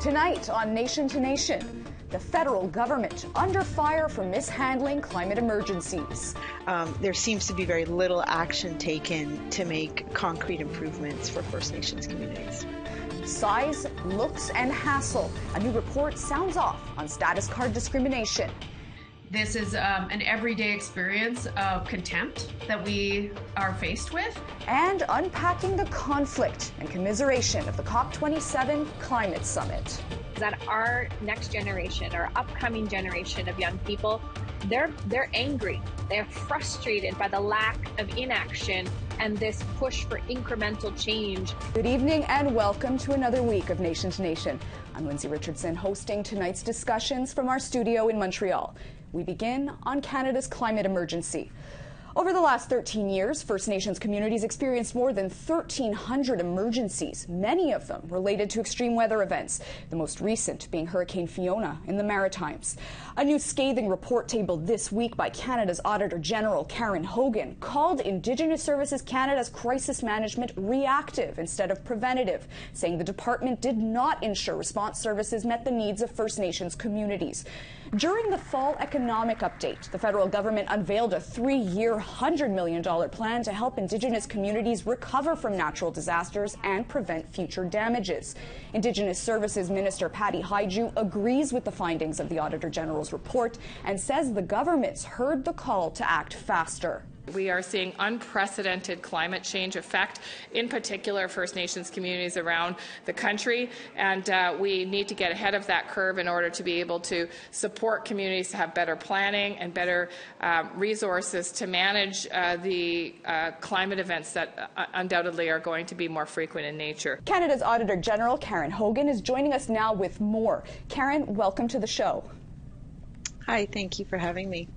Tonight on Nation to Nation, the federal government under fire for mishandling climate emergencies. There seems to be very little action taken to make concrete improvements for First Nations communities. Size, looks, and hassle. A new report sounds off on status card discrimination. This is an everyday experience of contempt that we are faced with. And unpacking the conflict and commiseration of the COP27 Climate Summit. That our next generation, our upcoming generation of young people, they're angry. They're frustrated by the lack of inaction and this push for incremental change. Good evening and welcome to another week of Nation to Nation. I'm Lindsay Richardson, hosting tonight's discussions from our studio in Montreal. We begin on Canada's climate emergency. Over the last 13 years, First Nations communities experienced more than 1,300 emergencies, many of them related to extreme weather events, the most recent being Hurricane Fiona in the Maritimes. A new scathing report tabled this week by Canada's Auditor General Karen Hogan called Indigenous Services Canada's crisis management reactive instead of preventative, saying the department did not ensure response services met the needs of First Nations communities. During the fall economic update, the federal government unveiled a 3-year, $100 million plan to help Indigenous communities recover from natural disasters and prevent future damages. Indigenous Services Minister Patty Haiju agrees with the findings of the Auditor General's report and says the government's heard the call to act faster. We are seeing unprecedented climate change affect, in particular, First Nations communities around the country, and we need to get ahead of that curve in order to be able to support communities to have better planning and better resources to manage the climate events that undoubtedly are going to be more frequent in nature. Canada's Auditor General Karen Hogan is joining us now with more. Karen, welcome to the show. Hi, thank you for having me.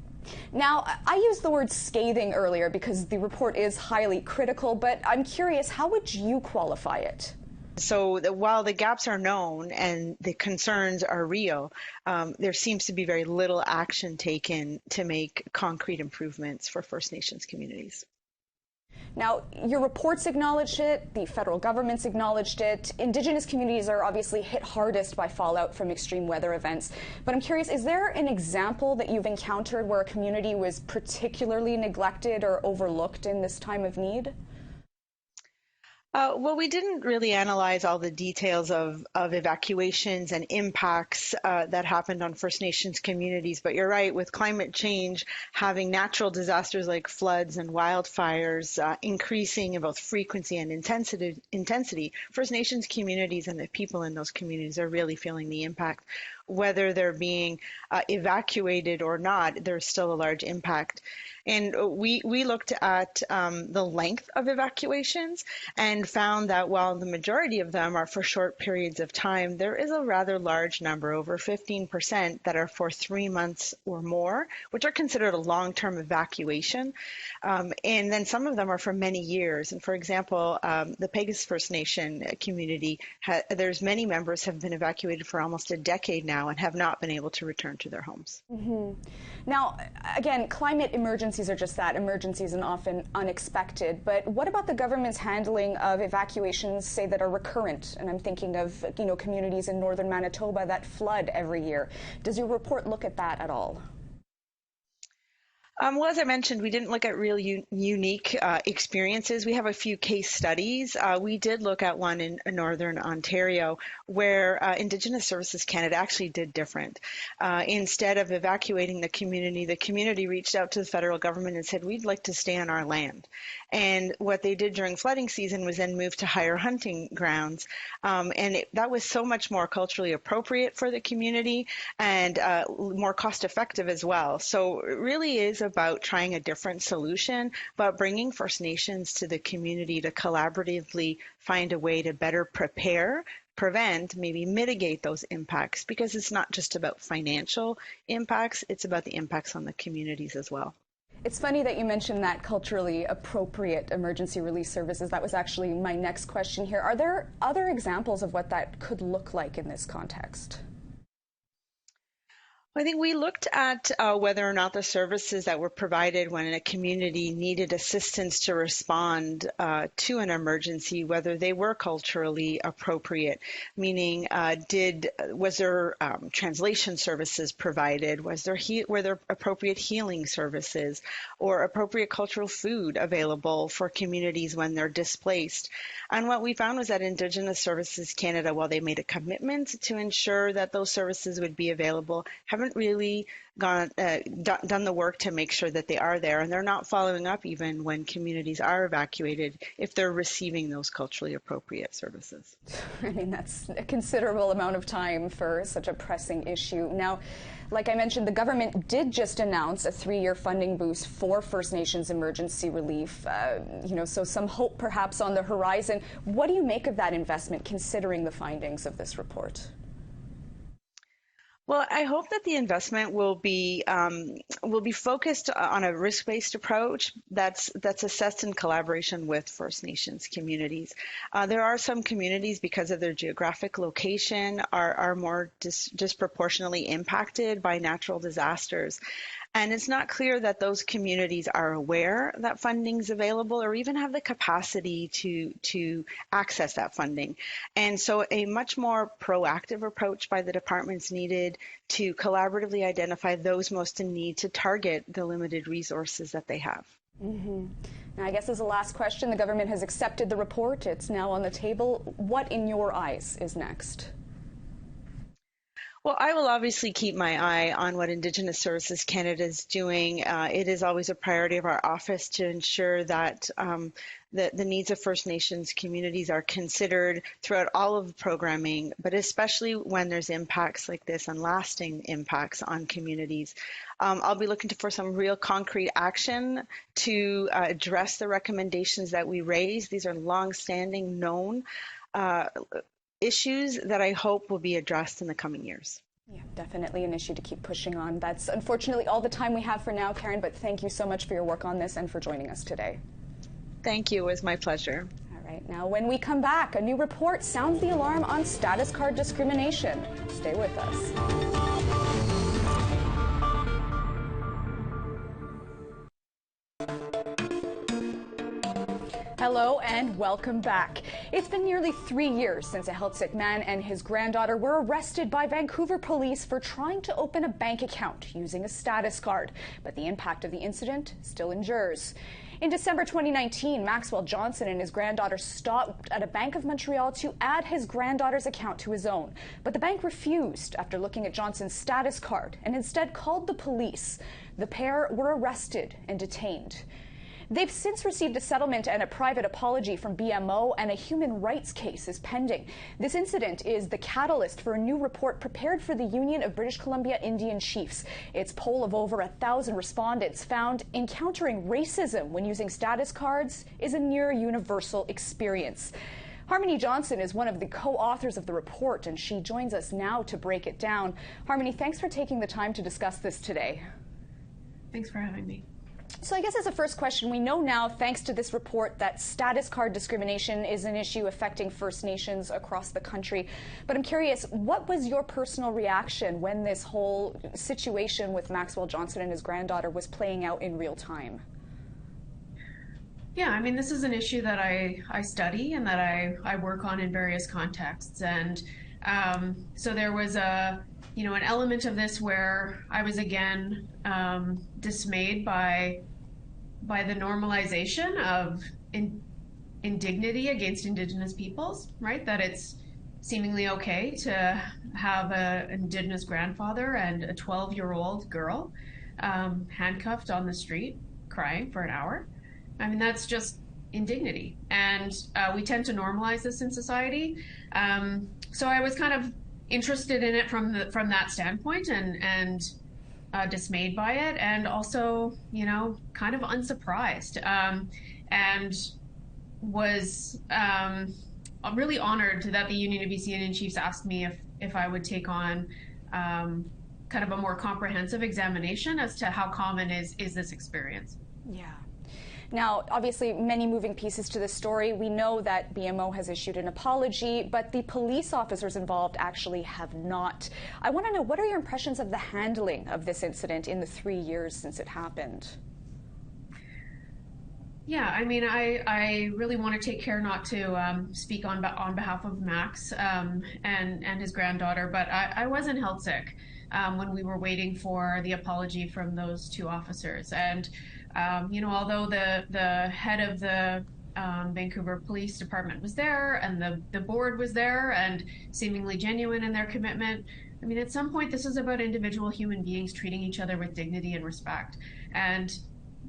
Now, I used the word scathing earlier because the report is highly critical, but I'm curious, how would you qualify it? So while the gaps are known and the concerns are real, there seems to be very little action taken to make concrete improvements for First Nations communities. Now, your reports acknowledged it, the federal government's acknowledged it. Indigenous communities are obviously hit hardest by fallout from extreme weather events. But I'm curious, is there an example that you've encountered where a community was particularly neglected or overlooked in this time of need? Well, we didn't really analyze all the details of evacuations and impacts that happened on First Nations communities. But you're right, with climate change, having natural disasters like floods and wildfires increasing in both frequency and intensity, First Nations communities and the people in those communities are really feeling the impact. Whether they're being evacuated or not, there's still a large impact. And we looked at the length of evacuations and found that while the majority of them are for short periods of time, there is a rather large number, over 15%, that are for 3 months or more, which are considered a long-term evacuation. And then some of them are for many years. And for example, the Peguis First Nation community, there's many members have been evacuated for almost a decade now and have not been able to return to their homes. Mm-hmm. Now, again, climate emergencies are just that, emergencies, and often unexpected. But what about the government's handling of evacuations, say, that are recurrent? And I'm thinking of, communities in northern Manitoba that flood every year. Does your report look at that at all? Well, as I mentioned, we didn't look at real unique experiences. We have a few case studies. We did look at one in Northern Ontario where Indigenous Services Canada actually did different. Instead of evacuating the community reached out to the federal government and said, we'd like to stay on our land. And what they did during flooding season was then move to higher hunting grounds. That was so much more culturally appropriate for the community and more cost effective as well. So it really is about trying a different solution, but bringing First Nations to the community to collaboratively find a way to better prepare, prevent, maybe mitigate those impacts, because it's not just about financial impacts, it's about the impacts on the communities as well. It's funny that you mentioned that culturally appropriate emergency relief services. That was actually my next question here. Are there other examples of what that could look like in this context? I think we looked at whether or not the services that were provided when a community needed assistance to respond to an emergency, whether they were culturally appropriate, meaning was there translation services provided, were there appropriate healing services or appropriate cultural food available for communities when they're displaced. And what we found was that Indigenous Services Canada, while they made a commitment to ensure that those services would be available, haven't really done the work to make sure that they are there, and they're not following up even when communities are evacuated if they're receiving those culturally appropriate services. I mean, that's a considerable amount of time for such a pressing issue. Now, like I mentioned, the government did just announce a 3-year funding boost for First Nations emergency relief. So some hope perhaps on the horizon. What do you make of that investment, considering the findings of this report? Well, I hope that the investment will be focused on a risk-based approach that's assessed in collaboration with First Nations communities. There are some communities, because of their geographic location, are more disproportionately impacted by natural disasters. And it's not clear that those communities are aware that funding is available or even have the capacity to access that funding. And so a much more proactive approach by the department's needed to collaboratively identify those most in need to target the limited resources that they have. Mm-hmm. Now, I guess as a last question, the government has accepted the report. It's now on the table. What, in your eyes, is next? Well, I will obviously keep my eye on what Indigenous Services Canada is doing. It is always a priority of our office to ensure that the needs of First Nations communities are considered throughout all of the programming, but especially when there's impacts like this and lasting impacts on communities. I'll be looking for some real concrete action to address the recommendations that we raise. These are long-standing, known issues that I hope will be addressed in the coming years. Yeah, definitely an issue to keep pushing on. That's unfortunately all the time we have for now, Karen, but thank you so much for your work on this and for joining us today. Thank you. It was my pleasure. All right, now when we come back, a new report sounds the alarm on status card discrimination. Stay with us. Hello and welcome back. It's been nearly 3 years since a health-sick man and his granddaughter were arrested by Vancouver police for trying to open a bank account using a status card. But the impact of the incident still endures. In December 2019, Maxwell Johnson and his granddaughter stopped at a Bank of Montreal to add his granddaughter's account to his own. But the bank refused after looking at Johnson's status card and instead called the police. The pair were arrested and detained. They've since received a settlement and a private apology from BMO, and a human rights case is pending. This incident is the catalyst for a new report prepared for the Union of British Columbia Indian Chiefs. Its poll of over 1,000 respondents found encountering racism when using status cards is a near universal experience. Harmony Johnson is one of the co-authors of the report, and she joins us now to break it down. Harmony, thanks for taking the time to discuss this today. Thanks for having me. So I guess as a first question, we know now, thanks to this report, that status card discrimination is an issue affecting First Nations across the country. But I'm curious, what was your personal reaction when this whole situation with Maxwell Johnson and his granddaughter was playing out in real time? Yeah, I mean, this is an issue that I study and that I work on in various contexts. And so there was an element of this where I was again dismayed by the normalization of indignity against Indigenous peoples, right? That it's seemingly okay to have an Indigenous grandfather and a 12-year-old girl handcuffed on the street crying for an hour. I mean, that's just indignity. And we tend to normalize this in society. So I was kind of interested in it from that standpoint and dismayed by it, and also, kind of unsurprised, and was really honored that the Union of BC Indian Chiefs asked me if I would take on kind of a more comprehensive examination as to how common is this experience. Yeah. Now, obviously, many moving pieces to this story. We know that BMO has issued an apology, but the police officers involved actually have not. I want to know, what are your impressions of the handling of this incident in the 3 years since it happened? Yeah, I mean, I really want to take care not to speak on behalf of Max and his granddaughter, but I was in Helsinki when we were waiting for the apology from those two officers. And although the head of the Vancouver Police Department was there and the board was there and seemingly genuine in their commitment, I mean, at some point, this is about individual human beings treating each other with dignity and respect. And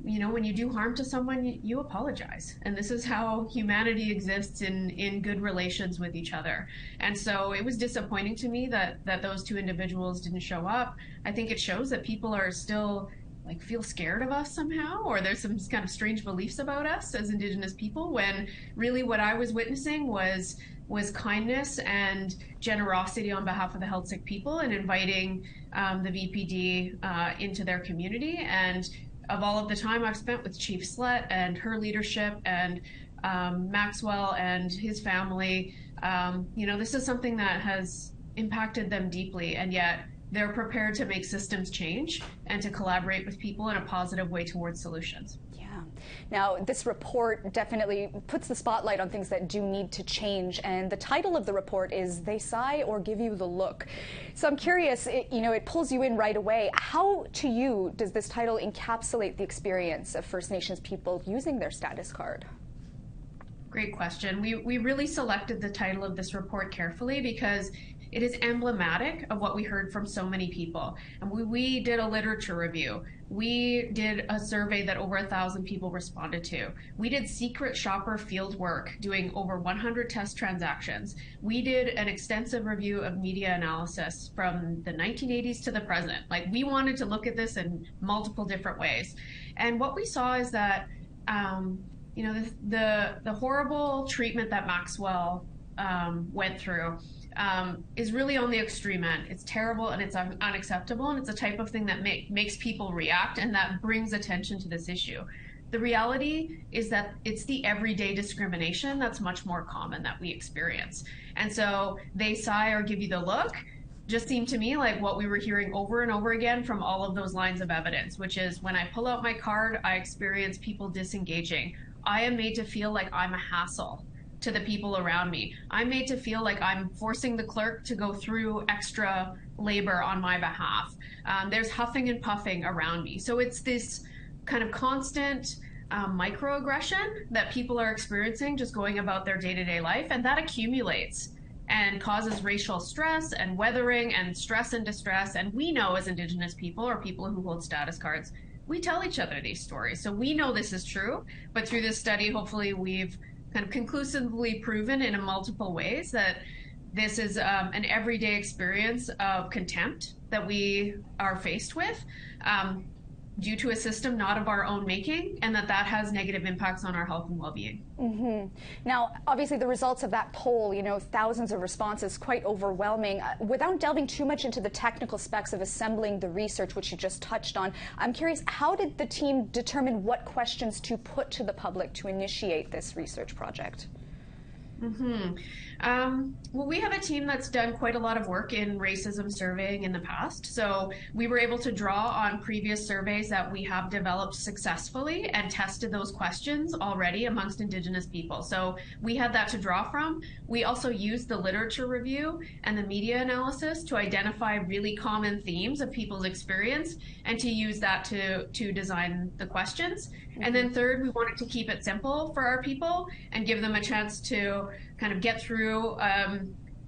when you do harm to someone, you apologize. And this is how humanity exists in good relations with each other. And so it was disappointing to me that those two individuals didn't show up. I think it shows that people are still feel scared of us somehow, or there's some kind of strange beliefs about us as Indigenous people, when really what I was witnessing was kindness and generosity on behalf of the Helsinki people and inviting the VPD into their community. And of all of the time I've spent with Chief Slett and her leadership and Maxwell and his family, this is something that has impacted them deeply, and yet they're prepared to make systems change and to collaborate with people in a positive way towards solutions. Yeah. Now, this report definitely puts the spotlight on things that do need to change, and the title of the report is "They Sigh or Give You the Look." So I'm curious, it pulls you in right away. How, to you, does this title encapsulate the experience of First Nations people using their status card? Great question. We really selected the title of this report carefully because it is emblematic of what we heard from so many people. And we did a literature review. We did a survey that over 1,000 people responded to. We did secret shopper field work, doing over 100 test transactions. We did an extensive review of media analysis from the 1980s to the present. We wanted to look at this in multiple different ways. And what we saw is that, the horrible treatment that Maxwell went through is really on the extreme end. It's terrible and it's unacceptable, and it's a type of thing that makes people react, and that brings attention to this issue. The reality is that it's the everyday discrimination that's much more common that we experience. And so they sigh or give you the look just seemed to me like what we were hearing over and over again from all of those lines of evidence, which is when I pull out my card, I experience people disengaging. I am made to feel like I'm a hassle to the people around me. I'm made to feel like I'm forcing the clerk to go through extra labor on my behalf. There's huffing and puffing around me. So it's this kind of constant microaggression that people are experiencing just going about their day-to-day life, and that accumulates and causes racial stress and weathering and stress and distress. And we know as Indigenous people or people who hold status cards, we tell each other these stories. So we know this is true, but through this study, hopefully we've kind of conclusively proven in multiple ways that this is an everyday experience of contempt that we are faced with due to a system not of our own making, and that has negative impacts on our health and well-being. Mm-hmm. Now, obviously, the results of that poll, thousands of responses, quite overwhelming. Without delving too much into the technical specs of assembling the research, which you just touched on, I'm curious, how did the team determine what questions to put to the public to initiate this research project? Mm-hmm. Well, we have a team that's done quite a lot of work in racism surveying in the past. So we were able to draw on previous surveys that we have developed successfully and tested those questions already amongst Indigenous people. So we had that to draw from. We also used the literature review and the media analysis to identify really common themes of people's experience and to use that to design the questions. And then third, we wanted to keep it simple for our people and give them a chance to kind of get through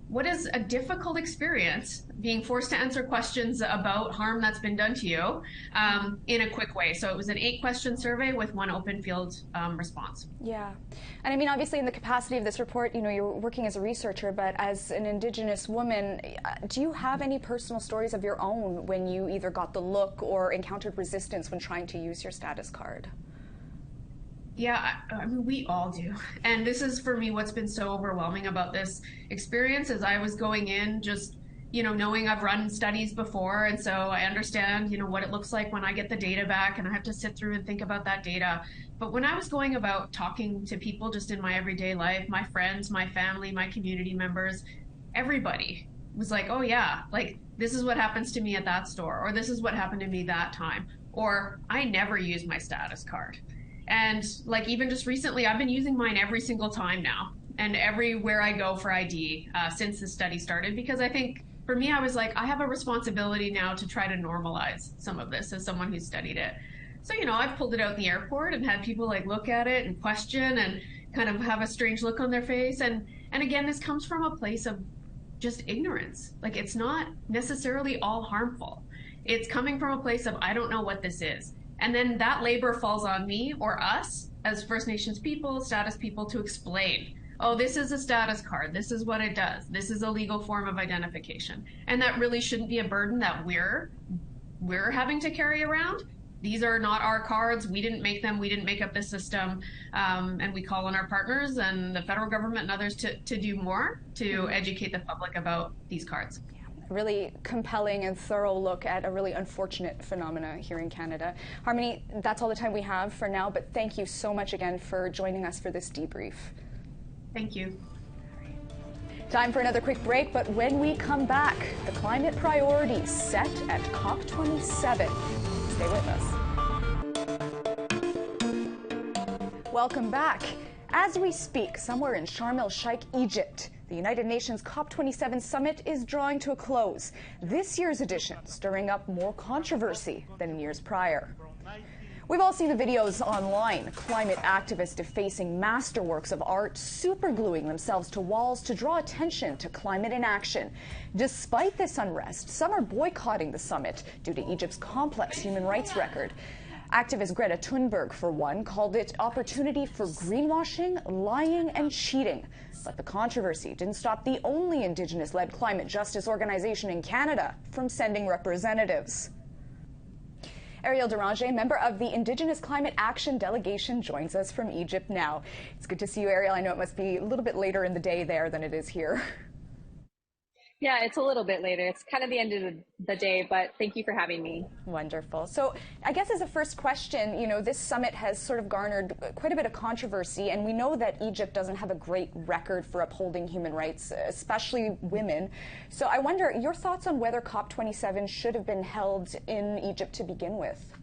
what is a difficult experience, being forced to answer questions about harm that's been done to you in a quick way. So it was an 8-question survey with 1 open field response. Yeah. And I mean, obviously in the capacity of this report, you're working as a researcher, but as an Indigenous woman, do you have any personal stories of your own when you either got the look or encountered resistance when trying to use your status card? Yeah, I mean, we all do. And this is, for me, what's been so overwhelming about this experience is I was going in just knowing I've run studies before, and so I understand, what it looks like when I get the data back and I have to sit through and think about that data. But when I was going about talking to people just in my everyday life, my friends, my family, my community members, everybody was like, oh yeah, like this is what happens to me at that store, or this is what happened to me that time, or I never use my status card. And like even just recently, I've been using mine every single time now, and everywhere I go for ID since the study started, because I think for me, I was like, I have a responsibility now to try to normalize some of this as someone who studied it. So, I've pulled it out in the airport and had people like look at it and question and kind of have a strange look on their face. And again, this comes from a place of just ignorance. Like it's not necessarily all harmful. It's coming from a place of, I don't know what this is. And then that labor falls on me or us as First Nations people, status people, to explain, oh, this is a status card. This is what it does. This is a legal form of identification. And that really shouldn't be a burden that we're having to carry around. These are not our cards. We didn't make them. We didn't make up this system. And we call on our partners and the federal government and others to do more to educate the public about these cards. A really compelling and thorough look at a really unfortunate phenomena here in Canada. Harmony, that's all the time we have for now, but thank you so much again for joining us for this debrief. Thank you. Time for another quick break, but when we come back, the climate priorities set at COP27. Stay with us. Welcome back. As we speak, somewhere in Sharm el-Sheikh, Egypt, the United Nations COP27 summit is drawing to a close. This year's edition stirring up more controversy than in years prior. We've all seen the videos online, climate activists defacing masterworks of art, supergluing themselves to walls to draw attention to climate inaction. Despite this unrest, some are boycotting the summit due to Egypt's complex human rights record. Activist Greta Thunberg, for one, called it opportunity for greenwashing, lying, and cheating. But the controversy didn't stop the only Indigenous-led climate justice organization in Canada from sending representatives. Ariel Deranger, member of the Indigenous Climate Action Delegation, joins us from Egypt now. It's good to see you, Ariel. I know it must be a little bit later in the day there than it is here. Yeah, it's a little bit later. It's kind of the end of the day, but thank you for having me. Wonderful. So I guess as a first question, this summit has sort of garnered quite a bit of controversy, and we know that Egypt doesn't have a great record for upholding human rights, especially women. So I wonder your thoughts on whether COP27 should have been held in Egypt to begin with.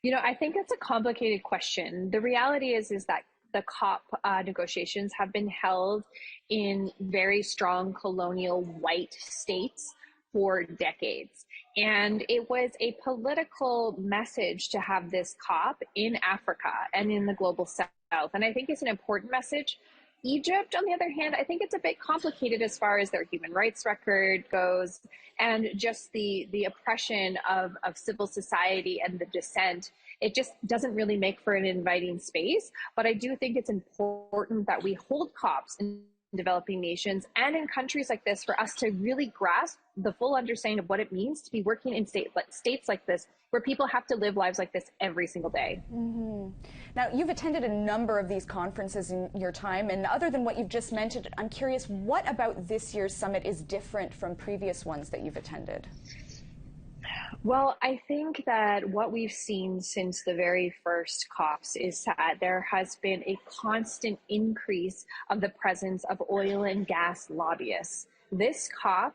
I think it's a complicated question. The reality is that the COP negotiations have been held in very strong colonial white states for decades. And it was a political message to have this COP in Africa and in the global south. And I think it's an important message. Egypt, on the other hand, I think it's a bit complicated as far as their human rights record goes, and just the oppression of civil society and the dissent. It just doesn't really make for an inviting space. But I do think it's important that we hold COPs in developing nations and in countries like this for us to really grasp the full understanding of what it means to be working in states like this, where people have to live lives like this every single day. Mm-hmm. Now, you've attended a number of these conferences in your time, and other than what you've just mentioned, I'm curious, what about this year's summit is different from previous ones that you've attended? Well, I think that what we've seen since the very first COPs is that there has been a constant increase of the presence of oil and gas lobbyists. This COP,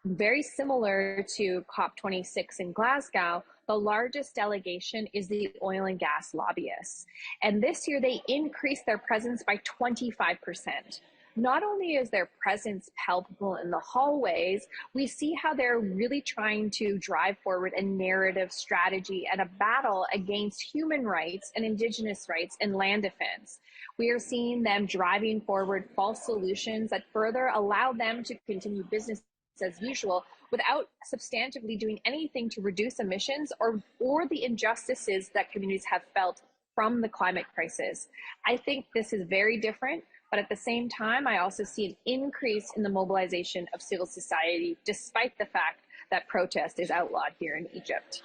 very similar to COP26 in Glasgow, the largest delegation is the oil and gas lobbyists. And this year they increased their presence by 25%. Not only is their presence palpable in the hallways, we see how they're really trying to drive forward a narrative strategy and a battle against human rights and Indigenous rights and land defense. We are seeing them driving forward false solutions that further allow them to continue business as usual without substantively doing anything to reduce emissions or the injustices that communities have felt from the climate crisis. I think this is very different. But at the same time, I also see an increase in the mobilization of civil society, despite the fact that protest is outlawed here in Egypt.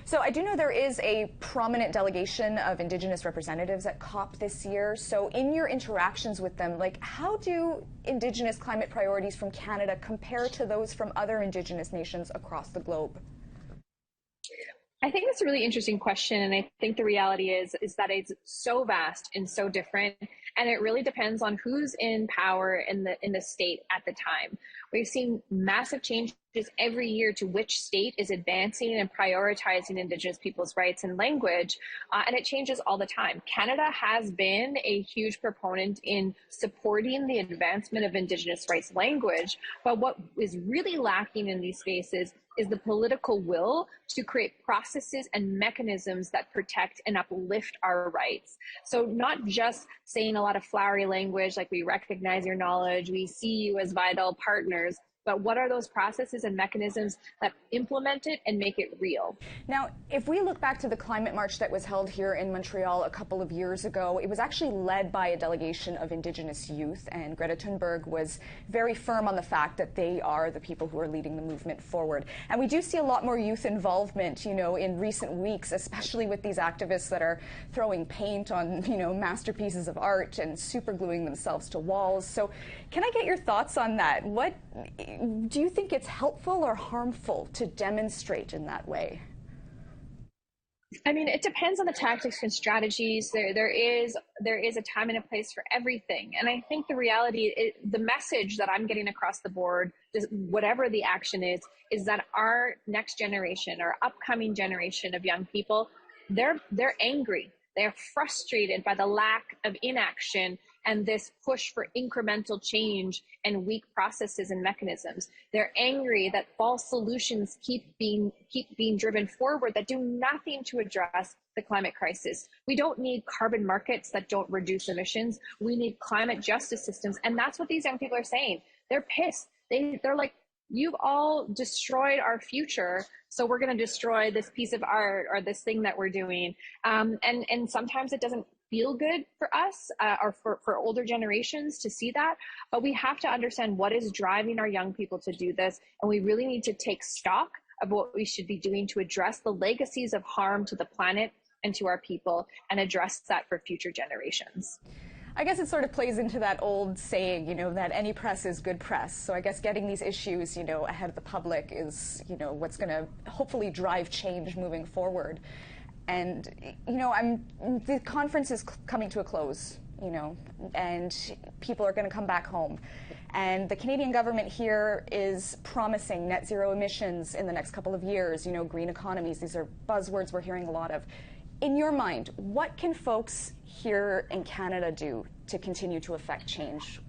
So I do know there is a prominent delegation of Indigenous representatives at COP this year. So in your interactions with them, like, how do Indigenous climate priorities from Canada compare to those from other Indigenous nations across the globe? I think that's a really interesting question, and I think the reality is that it's so vast and so different, and it really depends on who's in power in the state at the time. We've seen massive changes every year to which state is advancing and prioritizing Indigenous people's rights and language, and it changes all the time. Canada has been a huge proponent in supporting the advancement of Indigenous rights language, but what is really lacking in these spaces is the political will to create processes and mechanisms that protect and uplift our rights. So not just saying a lot of flowery language like we recognize your knowledge, we see you as vital partners, but what are those processes and mechanisms that implement it and make it real? Now, if we look back to the climate march that was held here in Montreal a couple of years ago, it was actually led by a delegation of Indigenous youth, and Greta Thunberg was very firm on the fact that they are the people who are leading the movement forward. And we do see a lot more youth involvement, in recent weeks, especially with these activists that are throwing paint on, masterpieces of art and supergluing themselves to walls. So can I get your thoughts on that? Do you think it's helpful or harmful to demonstrate in that way? I mean, it depends on the tactics and strategies. There is a time and a place for everything. And I think the reality, the message that I'm getting across the board, whatever the action is that our next generation, our upcoming generation of young people, they're angry. They're frustrated by the lack of inaction and this push for incremental change and weak processes and mechanisms. They're angry that false solutions keep being driven forward that do nothing to address the climate crisis. We don't need carbon markets that don't reduce emissions. We need climate justice systems. And that's what these young people are saying. They're pissed. They're like, you've all destroyed our future, so we're going to destroy this piece of art or this thing that we're doing. And sometimes it doesn't feel good for us or for older generations to see that, but we have to understand what is driving our young people to do this, and we really need to take stock of what we should be doing to address the legacies of harm to the planet and to our people and address that for future generations. I guess it sort of plays into that old saying, that any press is good press. So I guess getting these issues, ahead of the public is, what's going to hopefully drive change moving forward. And, the conference is coming to a close, and people are going to come back home. And the Canadian government here is promising net zero emissions in the next couple of years, green economies. These are buzzwords we're hearing a lot of. In your mind, what can folks here in Canada do to continue to affect change?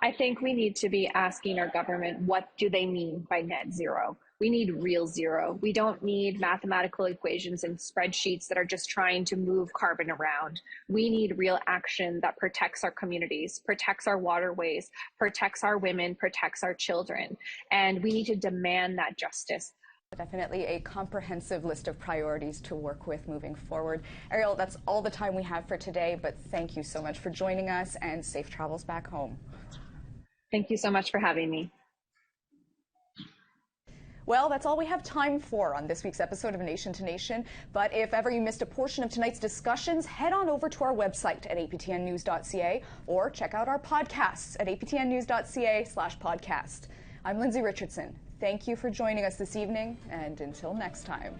I think we need to be asking our government, what do they mean by net zero? We need real zero. We don't need mathematical equations and spreadsheets that are just trying to move carbon around. We need real action that protects our communities, protects our waterways, protects our women, protects our children. And we need to demand that justice. Definitely a comprehensive list of priorities to work with moving forward. Ariel, that's all the time we have for today, but thank you so much for joining us, and safe travels back home. Thank you so much for having me. Well, that's all we have time for on this week's episode of Nation to Nation. But if ever you missed a portion of tonight's discussions, head on over to our website at aptnnews.ca or check out our podcasts at aptnnews.ca/podcast. I'm Lindsay Richardson. Thank you for joining us this evening, and until next time.